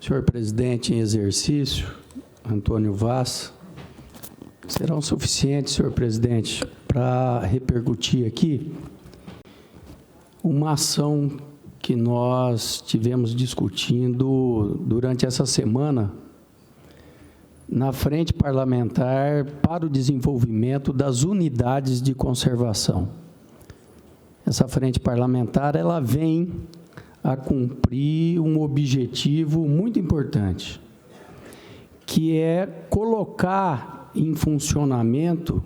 Senhor presidente em exercício, Antônio Vaz, serão suficientes, senhor presidente, para repercutir aqui uma ação que nós tivemos discutindo durante essa semana na Frente Parlamentar para o Desenvolvimento das Unidades de Conservação. Essa Frente Parlamentar, ela vem a cumprir um objetivo muito importante, que é colocar em funcionamento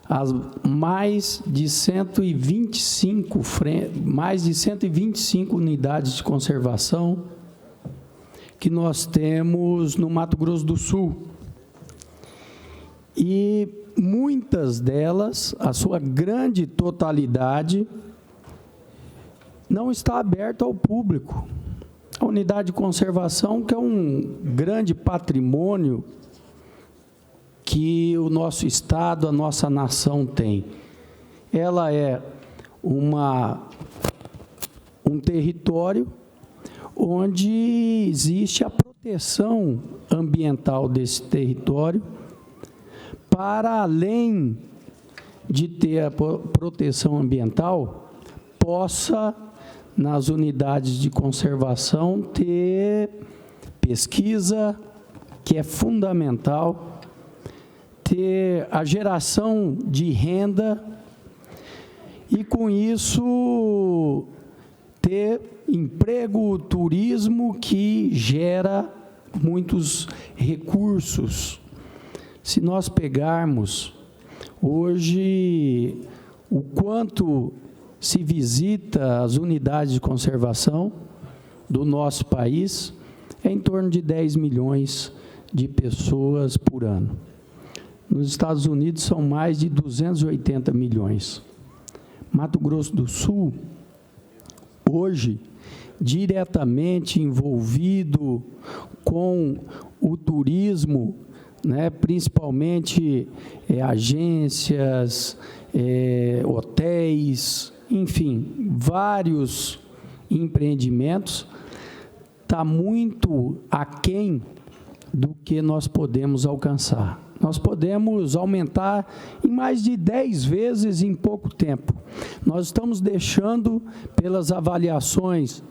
as mais de 125 unidades de conservação que nós temos no Mato Grosso do Sul. E muitas delas, a sua grande totalidade, não está aberta ao público. A unidade de conservação, que é um grande patrimônio que o nosso Estado, a nossa nação tem. Ela é um território onde existe a proteção ambiental desse território, para além de ter a proteção ambiental, possa, nas unidades de conservação, ter pesquisa, que é fundamental, ter a geração de renda e, com isso, ter emprego, turismo, que gera muitos recursos. Se nós pegarmos hoje o quanto se visita as unidades de conservação do nosso país, é em torno de 10 milhões de pessoas por ano. Nos Estados Unidos são mais de 280 milhões. Mato Grosso do Sul, hoje, diretamente envolvido com o turismo, né, principalmente agências, hotéis, enfim, vários empreendimentos, está muito aquém do que nós podemos alcançar. Nós podemos aumentar em mais de 10 vezes em pouco tempo. Nós estamos deixando, pelas avaliações,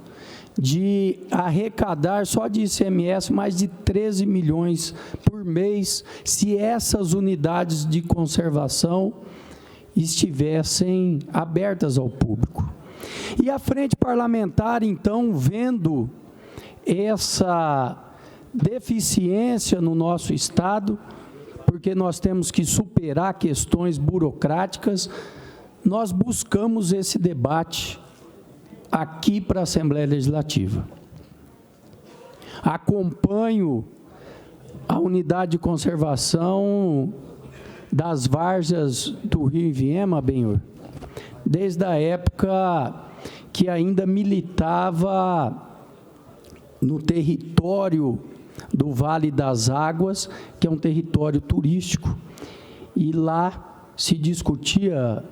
de arrecadar só de ICMS mais de 13 milhões por mês, se essas unidades de conservação estivessem abertas ao público. E a Frente Parlamentar, então, vendo essa deficiência no nosso Estado, porque nós temos que superar questões burocráticas, nós buscamos esse debate aqui para a Assembleia Legislativa. Acompanho a unidade de conservação das várzeas do Rio Iviema, Benhor, desde a época que ainda militava no território do Vale das Águas, que é um território turístico, e lá se discutia,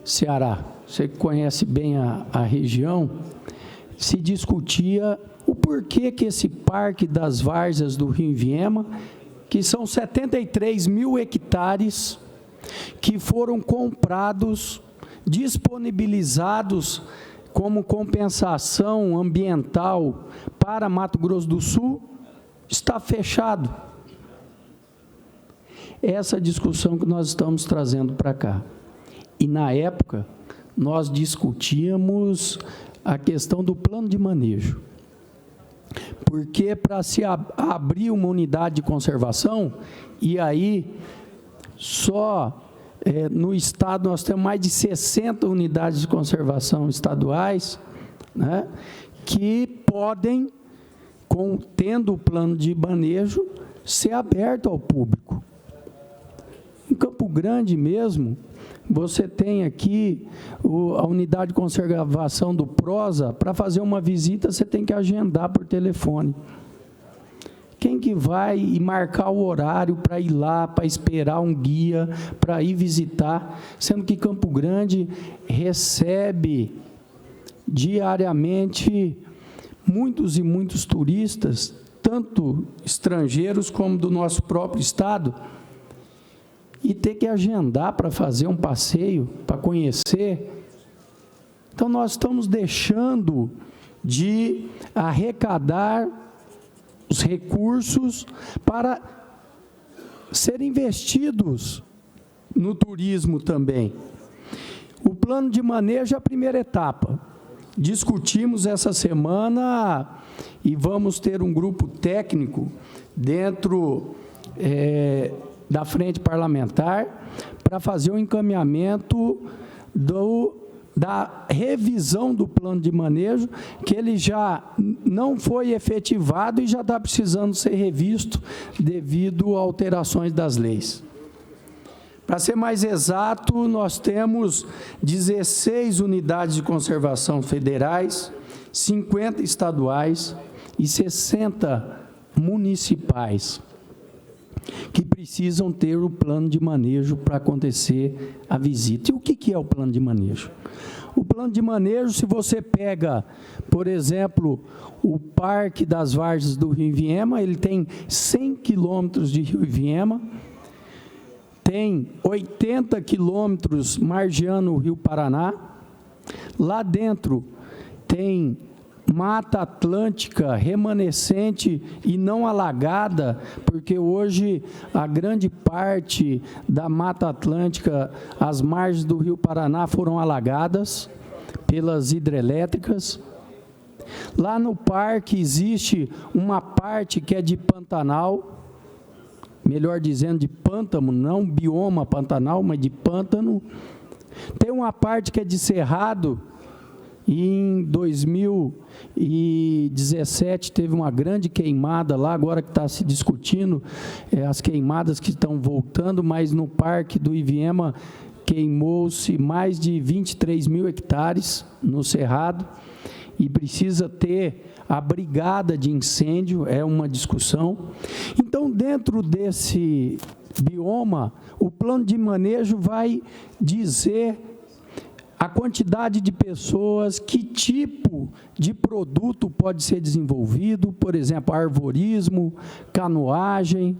Ceará, você conhece bem a região, se discutia o porquê que esse Parque das Várzeas do Rio Iviema, que são 73 mil hectares, que foram comprados, disponibilizados como compensação ambiental para Mato Grosso do Sul, está fechado. Essa discussão que nós estamos trazendo para cá. E, na época, nós discutíamos a questão do plano de manejo. Porque, para se abrir uma unidade de conservação, e aí, só no Estado nós temos mais de 60 unidades de conservação estaduais, né, que podem, tendo o plano de manejo, ser aberto ao público. Em Campo Grande mesmo, você tem aqui a unidade de conservação do Prosa. Para fazer uma visita, você tem que agendar por telefone. Quem que vai e marcar o horário para ir lá, para esperar um guia, para ir visitar, sendo que Campo Grande recebe diariamente muitos e muitos turistas, tanto estrangeiros como do nosso próprio estado, e ter que agendar para fazer um passeio, para conhecer. Então, nós estamos deixando de arrecadar os recursos para serem investidos no turismo também. O plano de manejo é a primeira etapa. Discutimos essa semana e vamos ter um grupo técnico dentro da frente parlamentar para fazer o encaminhamento da revisão do plano de manejo, que ele já não foi efetivado e já está precisando ser revisto devido a alterações das leis. Para ser mais exato, nós temos 16 unidades de conservação federais, 50 estaduais e 60 municipais, que precisam ter o plano de manejo para acontecer a visita. E o que é o plano de manejo? O plano de manejo, se você pega, por exemplo, o Parque das Várzeas do Rio Iviema, ele tem 100 quilômetros de Rio Iviema, tem 80 quilômetros margeando o Rio Paraná, lá dentro tem Mata Atlântica remanescente e não alagada, porque hoje a grande parte da Mata Atlântica, as margens do Rio Paraná foram alagadas pelas hidrelétricas. Lá no parque existe uma parte que é de Pantanal, melhor dizendo, de pântano, não bioma Pantanal, mas de pântano. Tem uma parte que é de cerrado, e em 2017 teve uma grande queimada lá, agora que está se discutindo as queimadas que estão voltando, mas no Parque do Iviema queimou-se mais de 23 mil hectares no cerrado, e precisa ter a brigada de incêndio, é uma discussão. Então, dentro desse bioma, o plano de manejo vai dizer a quantidade de pessoas, que tipo de produto pode ser desenvolvido, por exemplo, arvorismo, canoagem,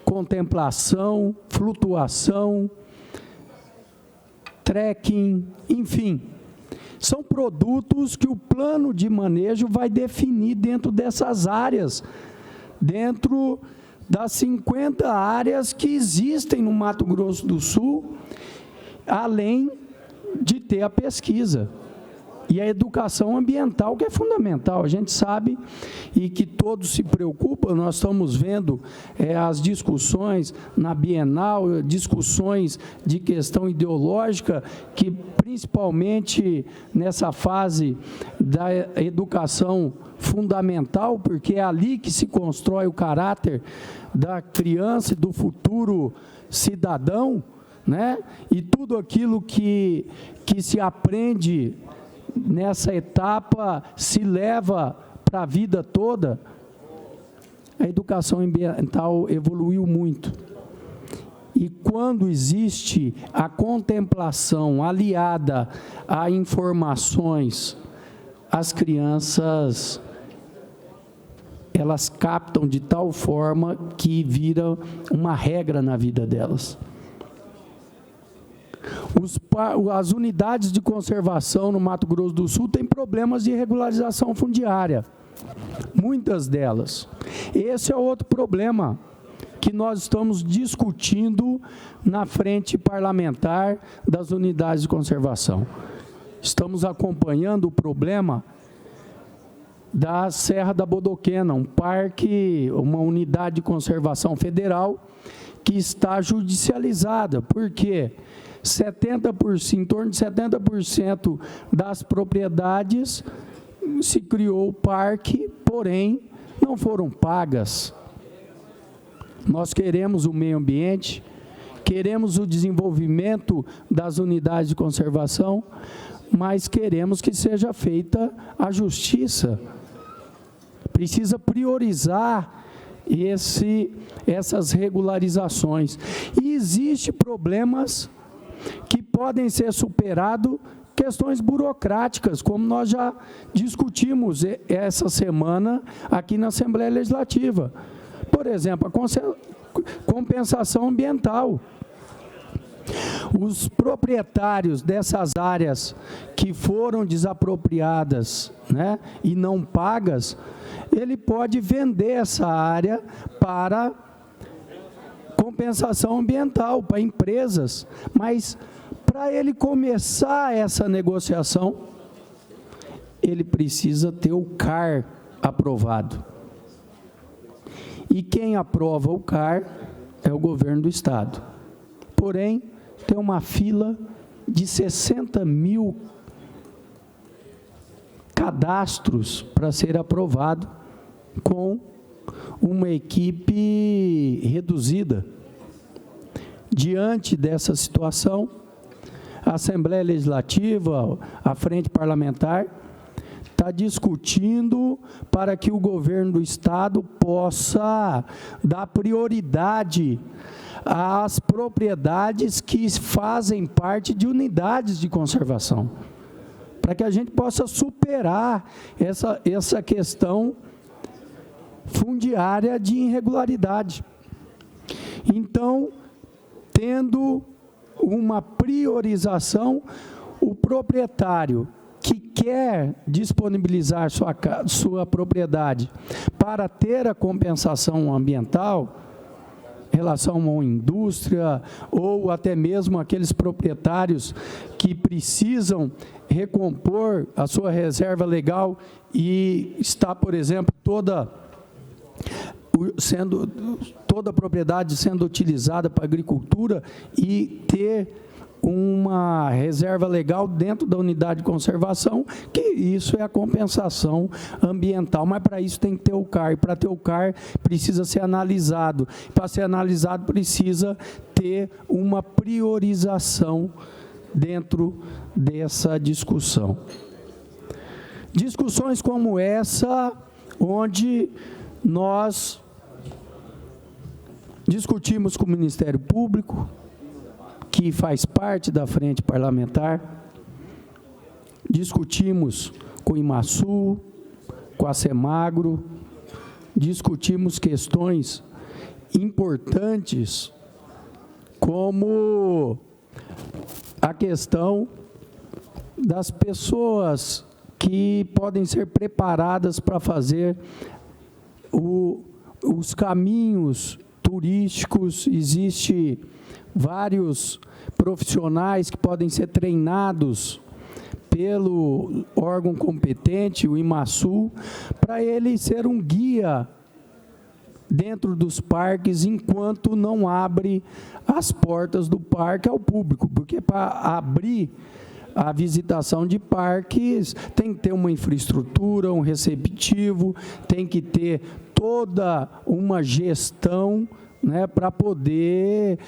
contemplação, flutuação, trekking, enfim. São produtos que o plano de manejo vai definir dentro dessas áreas, dentro das 50 áreas que existem no Mato Grosso do Sul, além de ter a pesquisa e a educação ambiental, que é fundamental. A gente sabe e que todos se preocupam, nós estamos vendo as discussões na Bienal, discussões de questão ideológica, que principalmente nessa fase da educação fundamental, porque é ali que se constrói o caráter da criança e do futuro cidadão, né? E tudo aquilo que se aprende nessa etapa se leva para a vida toda. A educação ambiental evoluiu muito. E quando existe a contemplação aliada a informações, as crianças, elas captam de tal forma que vira uma regra na vida delas. As unidades de conservação no Mato Grosso do Sul têm problemas de regularização fundiária, muitas delas. Esse é outro problema que nós estamos discutindo na frente parlamentar das unidades de conservação. Estamos acompanhando o problema da Serra da Bodoquena, um parque, uma unidade de conservação federal que está judicializada. Por quê? 70%, em torno de 70% das propriedades se criou o parque, porém não foram pagas. Nós queremos o meio ambiente, queremos o desenvolvimento das unidades de conservação, mas queremos que seja feita a justiça. Precisa priorizar essas regularizações. E existem problemas que podem ser superados questões burocráticas, como nós já discutimos essa semana aqui na Assembleia Legislativa. Por exemplo, a compensação ambiental. Os proprietários dessas áreas que foram desapropriadas, né, e não pagas, ele pode vender essa área para compensação ambiental, para empresas, mas para ele começar essa negociação, ele precisa ter o CAR aprovado. E quem aprova o CAR é o governo do Estado. Porém, tem uma fila de 60 mil cadastros para ser aprovado com uma equipe reduzida. Diante dessa situação, a Assembleia Legislativa, a Frente Parlamentar, está discutindo para que o governo do Estado possa dar prioridade às propriedades que fazem parte de unidades de conservação, para que a gente possa superar essa questão fundiária de irregularidade. Então, tendo uma priorização, o proprietário que quer disponibilizar sua propriedade para ter a compensação ambiental, em relação a uma indústria, ou até mesmo aqueles proprietários que precisam recompor a sua reserva legal e está, por exemplo, toda a propriedade sendo utilizada para agricultura e ter uma reserva legal dentro da unidade de conservação, que isso é a compensação ambiental, mas para isso tem que ter o CAR, e para ter o CAR precisa ser analisado, para ser analisado precisa ter uma priorização dentro dessa discussão. Discussões como essa, onde nós discutimos com o Ministério Público, que faz parte da Frente Parlamentar, discutimos com o IMASU, com a Semagro, discutimos questões importantes, como a questão das pessoas que podem ser preparadas para fazer os caminhos turísticos. Existe vários profissionais que podem ser treinados pelo órgão competente, o IMASU, para ele ser um guia dentro dos parques, enquanto não abre as portas do parque ao público, porque para abrir a visitação de parques tem que ter uma infraestrutura, um receptivo, tem que ter toda uma gestão, né, para poder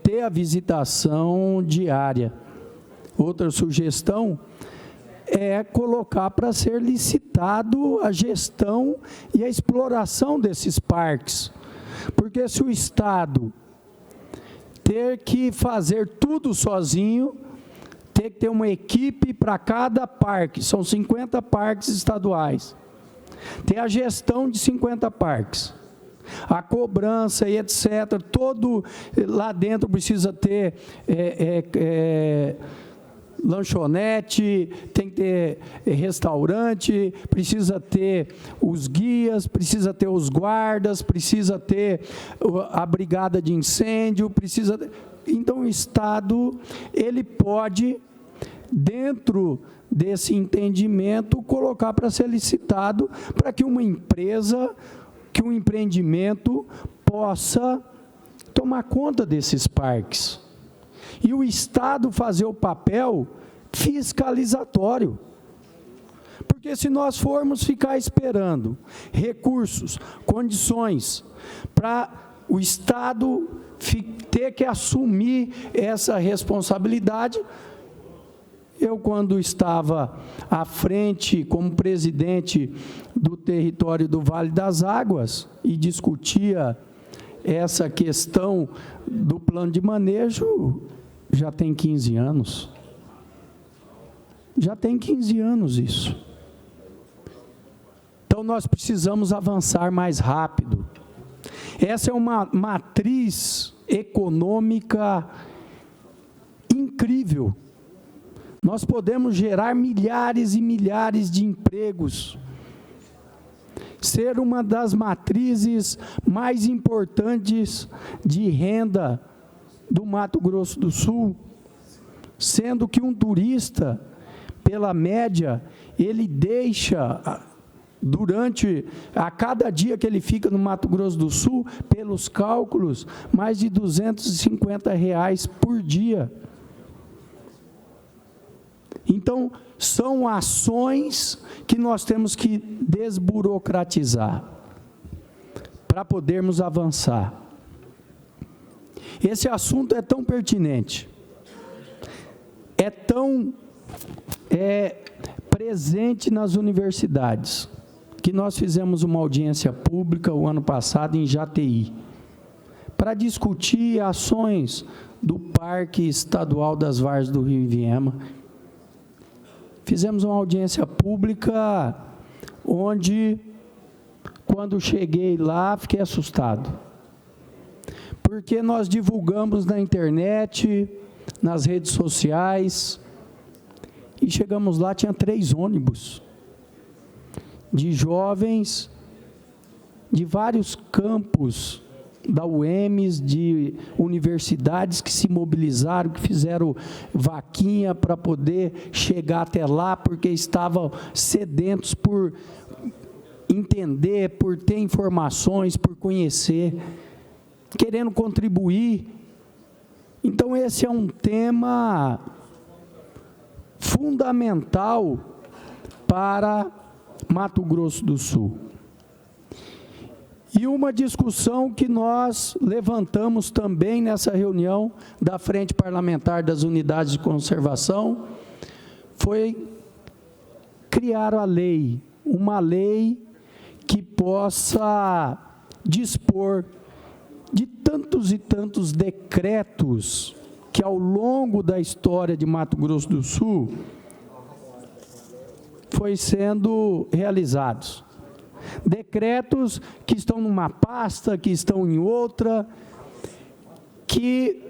ter a visitação diária. Outra sugestão é colocar para ser licitado a gestão e a exploração desses parques, porque se o Estado ter que fazer tudo sozinho, ter que ter uma equipe para cada parque, são 50 parques estaduais, ter a gestão de 50 parques, a cobrança e etc., todo lá dentro precisa ter lanchonete, tem que ter restaurante, precisa ter os guias, precisa ter os guardas, precisa ter a brigada de incêndio, Então, o Estado, ele pode, dentro desse entendimento, colocar para ser licitado, para que uma empresa, que um empreendimento possa tomar conta desses parques. E o Estado fazer o papel fiscalizatório. Porque se nós formos ficar esperando recursos, condições, para o Estado ter que assumir essa responsabilidade, eu, quando estava à frente como presidente do território do Vale das Águas e discutia essa questão do plano de manejo, já tem 15 anos. Já tem 15 anos isso. Então, nós precisamos avançar mais rápido. Essa é uma matriz econômica incrível. Nós podemos gerar milhares e milhares de empregos, ser uma das matrizes mais importantes de renda do Mato Grosso do Sul, sendo que um turista, pela média, ele deixa, a cada dia que ele fica no Mato Grosso do Sul, pelos cálculos, mais de R$250 por dia. Então, são ações que nós temos que desburocratizar para podermos avançar. Esse assunto é tão pertinente, é tão presente nas universidades, que nós fizemos uma audiência pública o ano passado em Jataí, para discutir ações do Parque Estadual das Várzeas do Rio Iviema. Fizemos uma audiência pública onde, quando cheguei lá, fiquei assustado. Porque nós divulgamos na internet, nas redes sociais, e chegamos lá, tinha 3 ônibus de jovens de vários campos da UEMS, de universidades que se mobilizaram, que fizeram vaquinha para poder chegar até lá, porque estavam sedentos por entender, por ter informações, por conhecer, querendo contribuir. Então, esse é um tema fundamental para Mato Grosso do Sul. E uma discussão que nós levantamos também nessa reunião da Frente Parlamentar das Unidades de Conservação foi criar a lei, uma lei que possa dispor de tantos e tantos decretos que ao longo da história de Mato Grosso do Sul foi sendo realizados. Decretos que estão numa pasta, que estão em outra, que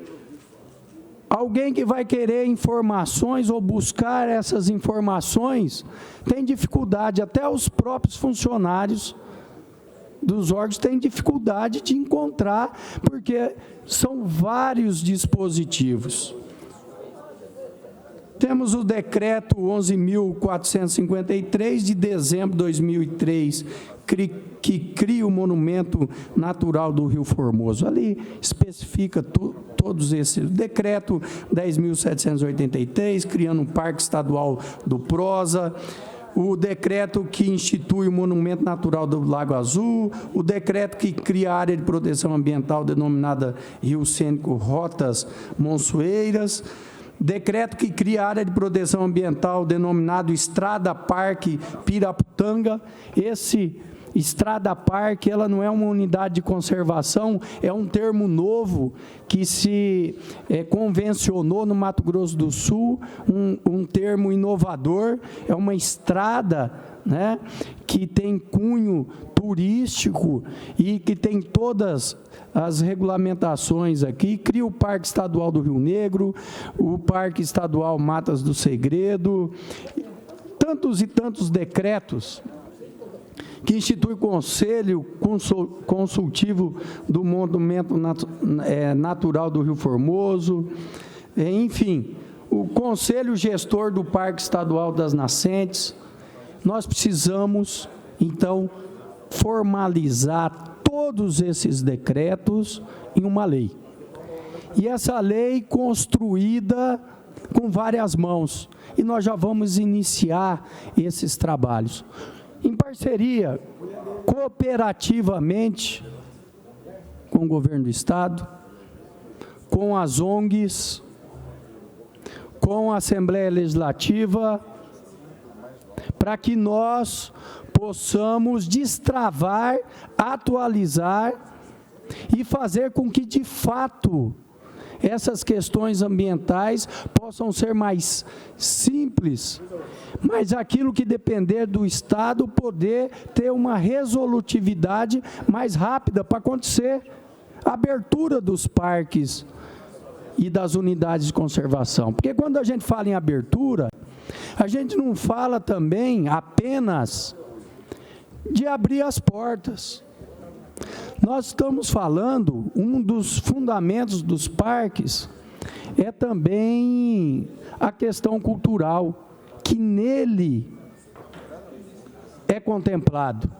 alguém que vai querer informações ou buscar essas informações tem dificuldade, até os próprios funcionários dos órgãos têm dificuldade de encontrar, porque são vários dispositivos. Temos o decreto 11.453, de dezembro de 2003, que cria o Monumento Natural do Rio Formoso. Ali especifica todos esses. Decreto 10.783, criando o Parque Estadual do Prosa. O decreto que institui o Monumento Natural do Lago Azul, o decreto que cria a área de proteção ambiental denominada Rio Cênico Rotas Monçoeiras, decreto que cria a área de proteção ambiental denominado Estrada Parque Piraputanga. Esse Estrada Parque, ela não é uma unidade de conservação, é um termo novo que se convencionou no Mato Grosso do Sul, um termo inovador, é uma estrada, né, que tem cunho turístico e que tem todas as regulamentações aqui, cria o Parque Estadual do Rio Negro, o Parque Estadual Matas do Segredo, tantos e tantos decretos que institui o Conselho Consultivo do Monumento Natural do Rio Formoso, enfim, o Conselho Gestor do Parque Estadual das Nascentes. Nós precisamos, então, formalizar todos esses decretos em uma lei. E essa lei construída com várias mãos, e nós já vamos iniciar esses trabalhos. Em parceria, cooperativamente, com o governo do Estado, com as ONGs, com a Assembleia Legislativa, para que nós possamos destravar, atualizar e fazer com que, de fato, essas questões ambientais possam ser mais simples, mas aquilo que depender do Estado poder ter uma resolutividade mais rápida para acontecer a abertura dos parques e das unidades de conservação. Porque quando a gente fala em abertura, a gente não fala também apenas de abrir as portas. Nós estamos falando, um dos fundamentos dos parques é também a questão cultural, que nele é contemplado.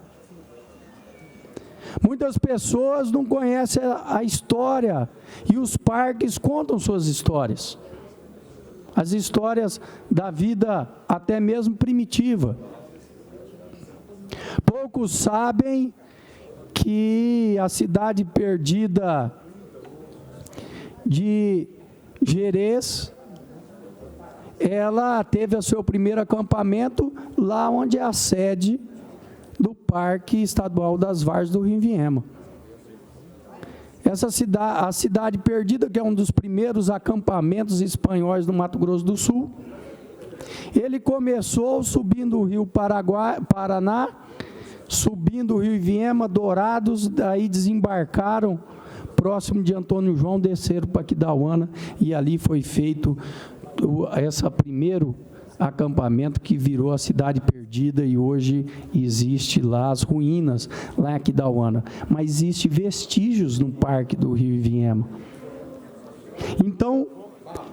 Muitas pessoas não conhecem a história, e os parques contam suas histórias. As histórias da vida até mesmo primitiva. Poucos sabem que a cidade perdida de Gerês, ela teve o seu primeiro acampamento lá onde é a sede do Parque Estadual das Vargens do Rio Viema. A cidade perdida, que é um dos primeiros acampamentos espanhóis no Mato Grosso do Sul, ele começou subindo o rio Paraná, subindo o rio Viema, Dourados, daí desembarcaram próximo de Antônio João, desceram para Aquidauana, e ali foi feito esse primeiro acampamento que virou a cidade perdida, e hoje existe lá as ruínas, lá em Aquidauana, mas existe vestígios no Parque do Rio Viema. Então,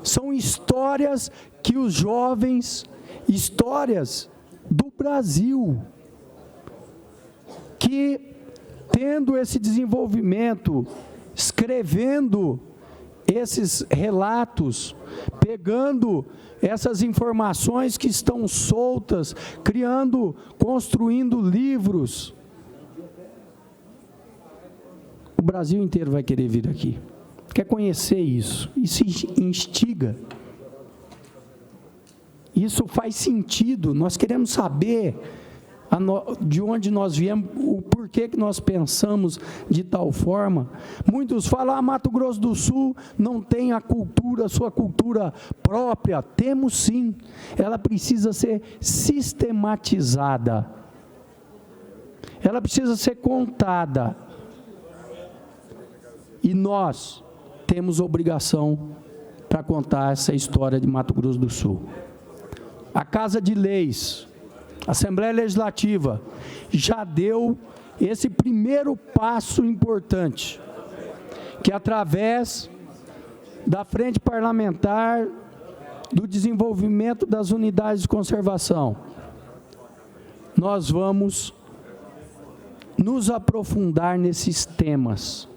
são histórias que os jovens, histórias do Brasil, que tendo esse desenvolvimento, escrevendo esses relatos, pegando essas informações que estão soltas, construindo livros, o Brasil inteiro vai querer vir aqui, quer conhecer isso, isso instiga, isso faz sentido, nós queremos saber de onde nós viemos, o porquê que nós pensamos de tal forma. Muitos falam, Mato Grosso do Sul não tem a sua cultura própria. Temos sim, ela precisa ser sistematizada, ela precisa ser contada, e nós temos obrigação para contar essa história de Mato Grosso do Sul. A Casa de Leis, a Assembleia Legislativa, já deu esse primeiro passo importante, que através da Frente Parlamentar do Desenvolvimento das Unidades de Conservação, nós vamos nos aprofundar nesses temas.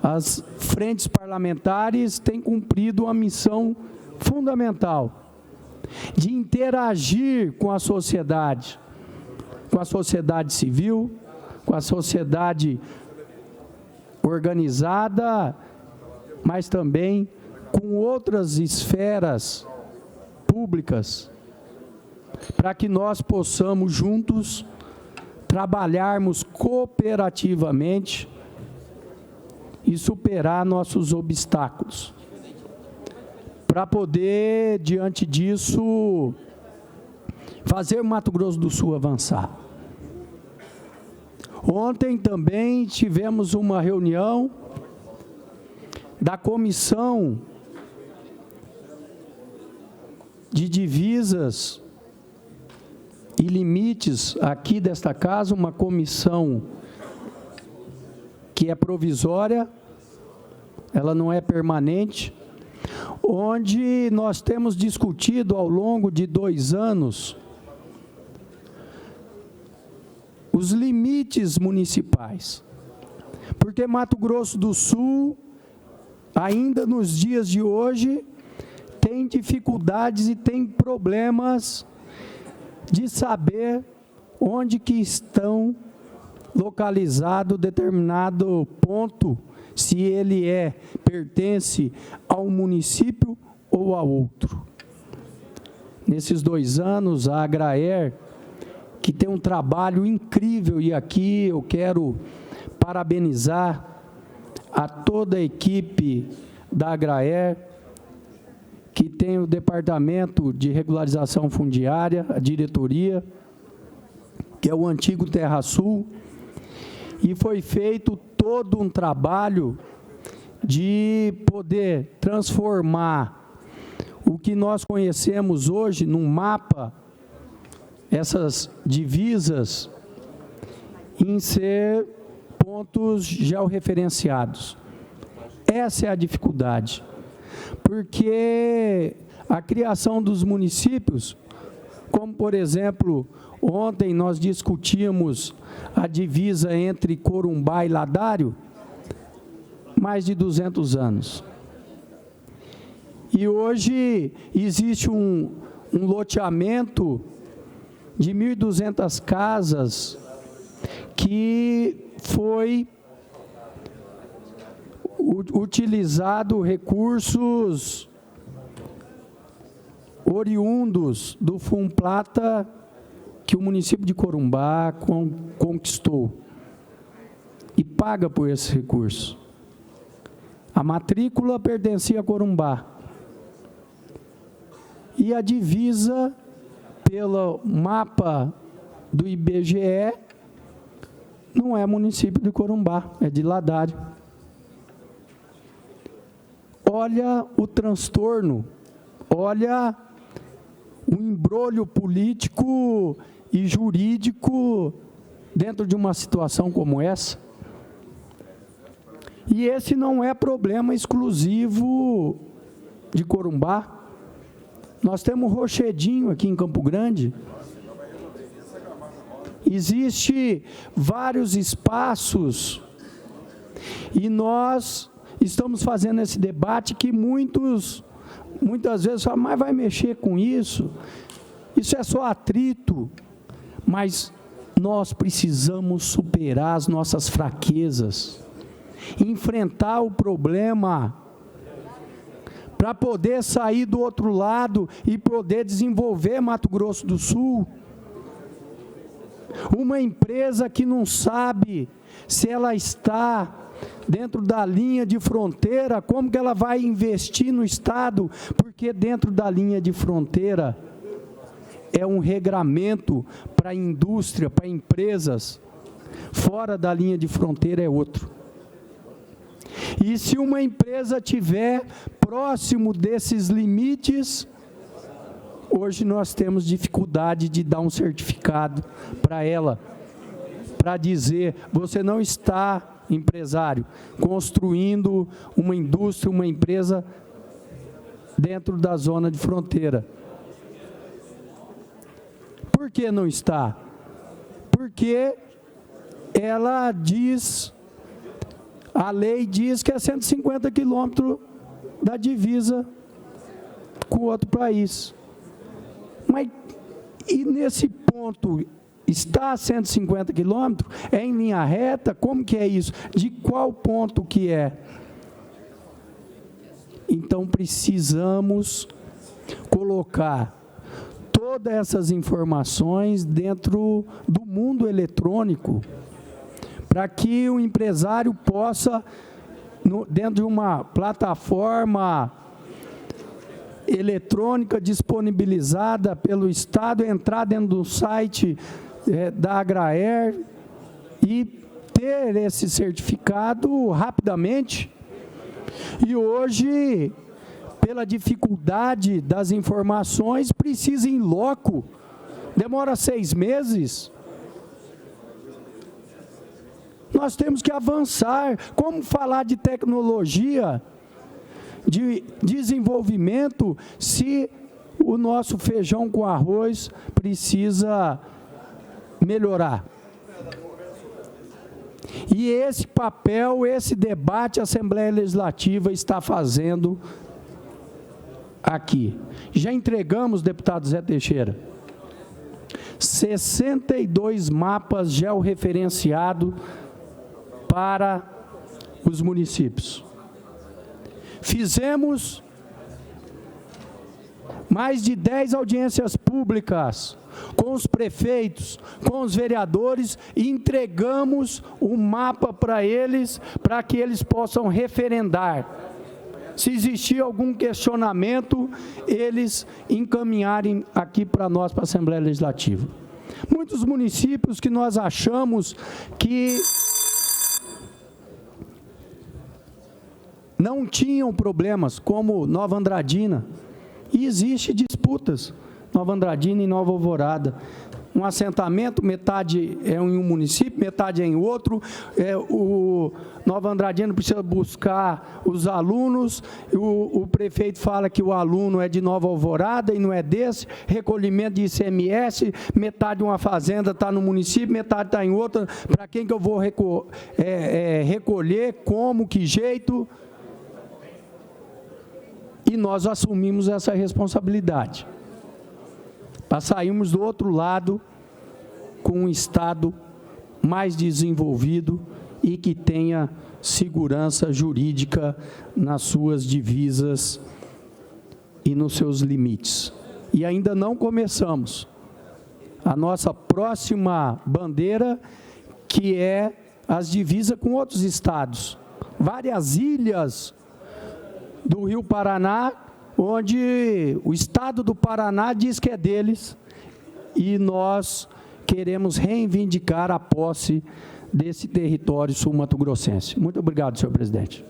As frentes parlamentares têm cumprido uma missão fundamental de interagir com a sociedade civil, com a sociedade organizada, mas também com outras esferas públicas, para que nós possamos juntos trabalharmos cooperativamente e superar nossos obstáculos, para poder, diante disso, fazer o Mato Grosso do Sul avançar. Ontem também tivemos uma reunião da Comissão de Divisas e Limites aqui desta casa, uma comissão que é provisória, ela não é permanente, onde nós temos discutido ao longo de 2 anos os limites municipais, porque Mato Grosso do Sul, ainda nos dias de hoje, tem dificuldades e tem problemas de saber onde que estão localizado determinado ponto, se ele pertence ao município ou a outro. Nesses 2 anos, a Agraer, que tem um trabalho incrível, e aqui eu quero parabenizar a toda a equipe da Agraer, que tem o Departamento de Regularização Fundiária, a diretoria, que é o antigo TerraSul, e foi feito todo um trabalho de poder transformar o que nós conhecemos hoje num mapa, essas divisas, em ser pontos georreferenciados. Essa é a dificuldade, porque a criação dos municípios, como por exemplo, ontem nós discutimos a divisa entre Corumbá e Ladário, mais de 200 anos. E hoje existe um loteamento de 1.200 casas que foi utilizado recursos oriundos do Funplata que o município de Corumbá conquistou e paga por esse recurso. A matrícula pertencia a Corumbá e a divisa, pelo mapa do IBGE, não é município de Corumbá, é de Ladário. Olha o transtorno, olha o imbróglio político e jurídico dentro de uma situação como essa. E esse não é problema exclusivo de Corumbá. Nós temos Rochedinho aqui em Campo Grande. Existe vários espaços e nós estamos fazendo esse debate que muitas vezes falam, mas vai mexer com isso? Isso é só atrito. Mas nós precisamos superar as nossas fraquezas, enfrentar o problema, para poder sair do outro lado e poder desenvolver Mato Grosso do Sul. Uma empresa que não sabe se ela está dentro da linha de fronteira, como que ela vai investir no estado? Porque dentro da linha de fronteira é um regramento para a indústria, para empresas. Fora da linha de fronteira é outro. E se uma empresa tiver próximo desses limites, hoje nós temos dificuldade de dar um certificado para ela, para dizer, você não está, empresário, construindo uma indústria, uma empresa dentro da zona de fronteira. Por que não está? Porque ela diz, a lei diz que é 150 quilômetros da divisa com outro país. Mas, e nesse ponto, está a 150 quilômetros? É em linha reta? Como que é isso? De qual ponto que é? Então, precisamos colocar todas essas informações dentro do mundo eletrônico, para que o empresário possa, dentro de uma plataforma eletrônica disponibilizada pelo Estado, entrar dentro do site da Agraer e ter esse certificado rapidamente. E hoje, pela dificuldade das informações, precisa em loco, demora 6 meses. Nós temos que avançar. Como falar de tecnologia, de desenvolvimento, se o nosso feijão com arroz precisa melhorar? E esse papel, esse debate, a Assembleia Legislativa está fazendo aqui. Já entregamos, deputado Zé Teixeira, 62 mapas georreferenciados para os municípios. Fizemos mais de 10 audiências públicas com os prefeitos, com os vereadores, e entregamos o mapa para eles, para que eles possam referendar. Se existir algum questionamento, eles encaminharem aqui para nós, para a Assembleia Legislativa. Muitos municípios que nós achamos que não tinham problemas, como Nova Andradina, e existem disputas, Nova Andradina e Nova Alvorada. Um assentamento, metade é em um município, metade é em outro. O Nova Andradina precisa buscar os alunos, o prefeito fala que o aluno é de Nova Alvorada e não é desse, recolhimento de ICMS, metade de uma fazenda está no município, metade está em outra, para quem que eu vou recolher, como, que jeito? E nós assumimos essa responsabilidade, para sairmos do outro lado com um Estado mais desenvolvido e que tenha segurança jurídica nas suas divisas e nos seus limites. E ainda não começamos. A nossa próxima bandeira, que é as divisas com outros estados. Várias ilhas do Rio Paraná, onde o Estado do Paraná diz que é deles, e nós queremos reivindicar a posse desse território sul-mato-grossense. Muito obrigado, senhor presidente.